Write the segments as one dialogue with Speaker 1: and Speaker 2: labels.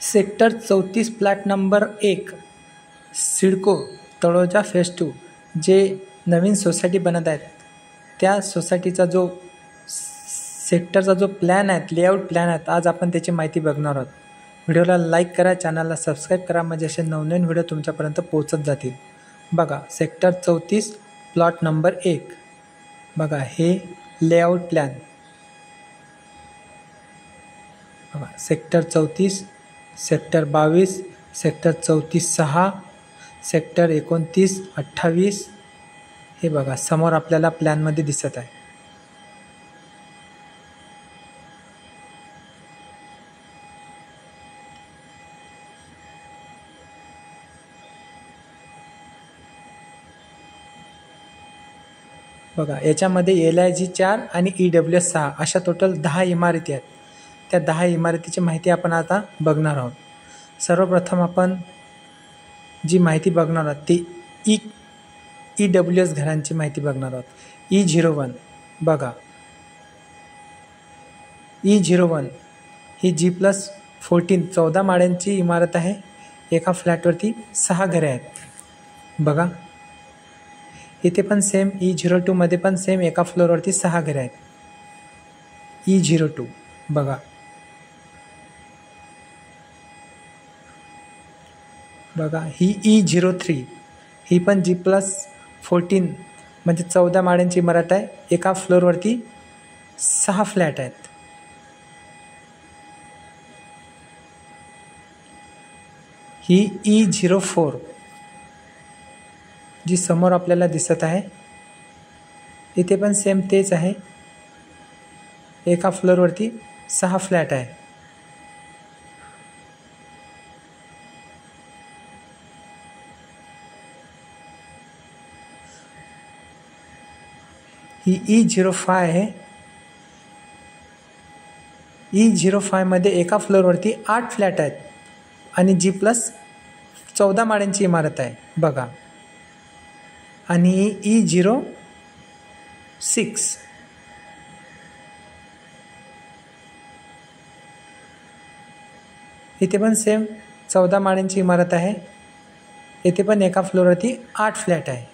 Speaker 1: Sector 34 plot number 1 CIDCO Taloja phase 2 जे नवीन society बनत आहेत त्या सोसायटीचा जो सेक्टरचा जो प्लॅन आहे, लेआउट प्लॅन आहे, आज आपण त्याची माहिती बघणार आहोत. व्हिडिओला लाईक करा, चॅनलला सबस्क्राईब करा, म्हणजे असे नवनवीन व्हिडिओ तुमच्यापर्यंत पोहोचत जातील. बघा, सेक्टर 34 प्लॉट नंबर 1. बघा, हे लेआउट प्लॅन. बघा, सेक्टर 34, सेक्टर 22, सेक्टर 34-6, सेक्टर 29-28. हे बघा, समोर आपल्याला प्लॅनमध्ये दिसत आहे. बघा, याच्यामध्ये LIG 4 आणि EWS 6 अशा टोटल 10 इमारती आहेत. त्या 10 इमारतीची माहिती आपण आता बघणार आहोत. सर्वप्रथम आपण जी माहिती बघणार आहोत ती EWS घरांची माहिती बघणार आहोत. E01. बघा, E01 ही G+14 14 माळ्यांची इमारत आहे. एका फ्लॅटवरती 6 घरे आहेत. बघा, इथे पण सेम E02 मध्ये पण सेम एका फ्लोअरवरती 6 घरे आहेत. E02. बघा, बघा, ही E03 ही पण G+14 म्हणजे 14 माळ्यांची इमारत आहे. एका फ्लोअरवरती 6 फ्लॅट आहेत. ही E04 जी समोर आपल्याला दिसत आहे, इथे पण सेम तेच आहे. एका फ्लोअरवरती 6 फ्लॅट आहे. ही E05 आहे. E05 मध्ये एका फ्लोअरवरती 8 फ्लॅट आहेत आणि G+14 माळ्यांची इमारत आहे. बघा, आणि E06 इथे पण सेम 14 माळ्यांची इमारत आहे. इथे पण एका फ्लोअरवरती 8 फ्लॅट आहे.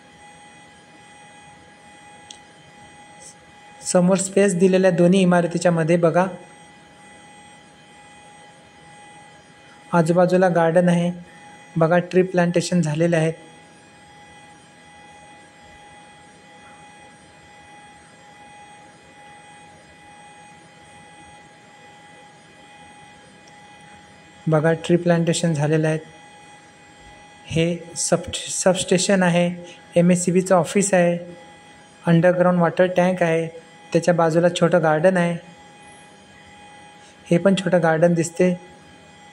Speaker 1: समोर स्पेस दिलेल्या दोन्ही इमारतीच्या मध्ये बघा, आजूबाजूला गार्डन आहे. बघा, ट्री प्लांटेशन झालेले आहेत. बघा, ट्री प्लांटेशन झालेलं आहे. हे सबस्टेशन आहे. MSCBचं ऑफिस आहे. अंडरग्राऊंड वॉटर टँक आहे. त्याच्या बाजूला छोटं गार्डन आहे. हे पण छोटं गार्डन दिसते.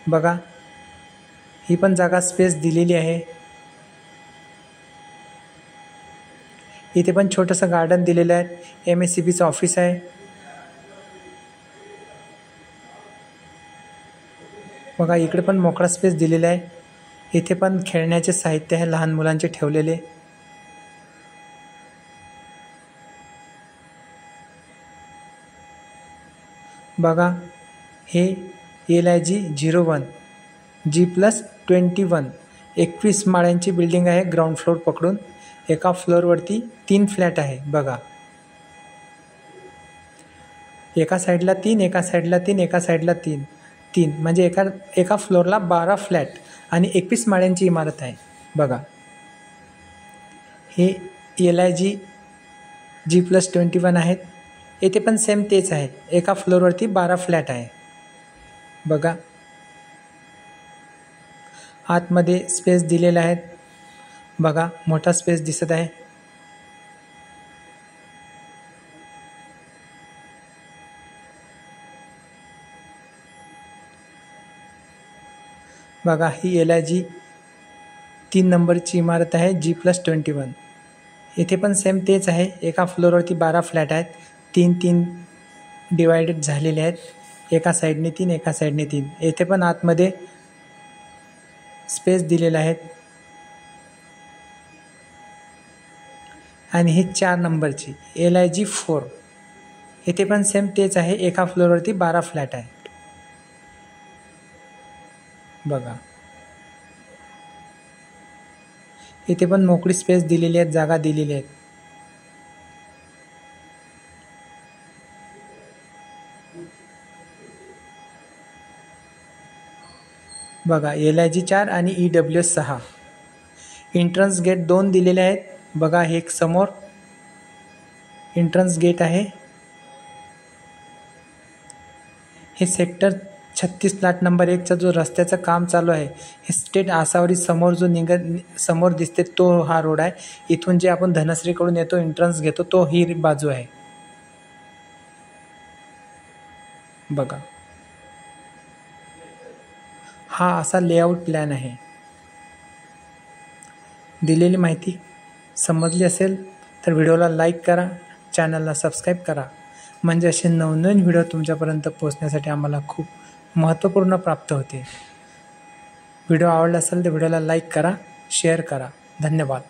Speaker 1: बघा, ही पण जागा स्पेस दिलेली आहे. इथे पण छोटंसं गार्डन दिलेलं आहे. MSCBचं ऑफिस आहे. बघा, इकडे पण मोकळा स्पेस दिलेला आहे. इथे पण खेळण्याचे साहित्य आहे लहान मुलांचे ठेवलेले. बघा, हे LIG 01 G+21 21 माळ्यांची बिल्डिंग आहे. ग्राउंड फ्लोअर पकडून एका फ्लोअरवरती 3 फ्लॅट आहे. बघा, एका साईडला 3, एका साईडला 3, एका साईडला 3 म्हणजे एका फ्लोअरला 12 फ्लॅट आणि 21 माळ्यांची इमारत आहे. बघा, हे LIG G+21 आहेत. येथे पण सेम तेच आहे. एका फ्लोअरवरती 12 फ्लॅट आहे. बघा, आतमध्ये स्पेस दिलेला आहे. बघा, मोठा स्पेस दिसत आहे. बघा, ही LIG 3 नंबरची इमारत आहे. G+21. इथे पण सेम तेच आहे. एका फ्लोअरवरती 12 फ्लॅट आहेत. 3 डिवायडेड झालेले आहेत. एका साईडने 3, एका साईडने 3. येथे पण आतमध्ये स्पेस दिलेला आहे. आणि ही 4 नंबरची LIG 4. इथे पण सेम तेच आहे. एका फ्लोअरवरती 12 फ्लॅट आहे. बघा इथे पण मोकळी स्पेस दिलेली आहेत, जागा दिलेली आहेत. बघा LIG 4 आणि EWS 6. एंट्रन्स गेट 2 दिलेले आहेत. बघा हे एक समोर एंट्रन्स गेट आहे. हे सेक्टर 36 प्लॉट नंबर 1चा जो रस्त्याचं काम चालू आहे, हे स्टेट आसावरी समोर जो समोर दिसते तो हा रोड आहे. इथून जे आपण धनश्रीकडून येतो एंट्रन्स घेतो तो ही बाजू आहे. बघा हा असा लेआउट प्लॅन आहे. दिलेली माहिती समजली असेल तर व्हिडिओला लाईक करा, चॅनलला सबस्क्राईब करा, म्हणजे असे नवनवीन व्हिडिओ तुमच्यापर्यंत पोहोचण्यासाठी आम्हाला खूप महत्त्वपूर्ण प्राप्त होते. व्हिडिओ आवडला असेल तर व्हिडिओला लाईक करा, शेअर करा. धन्यवाद.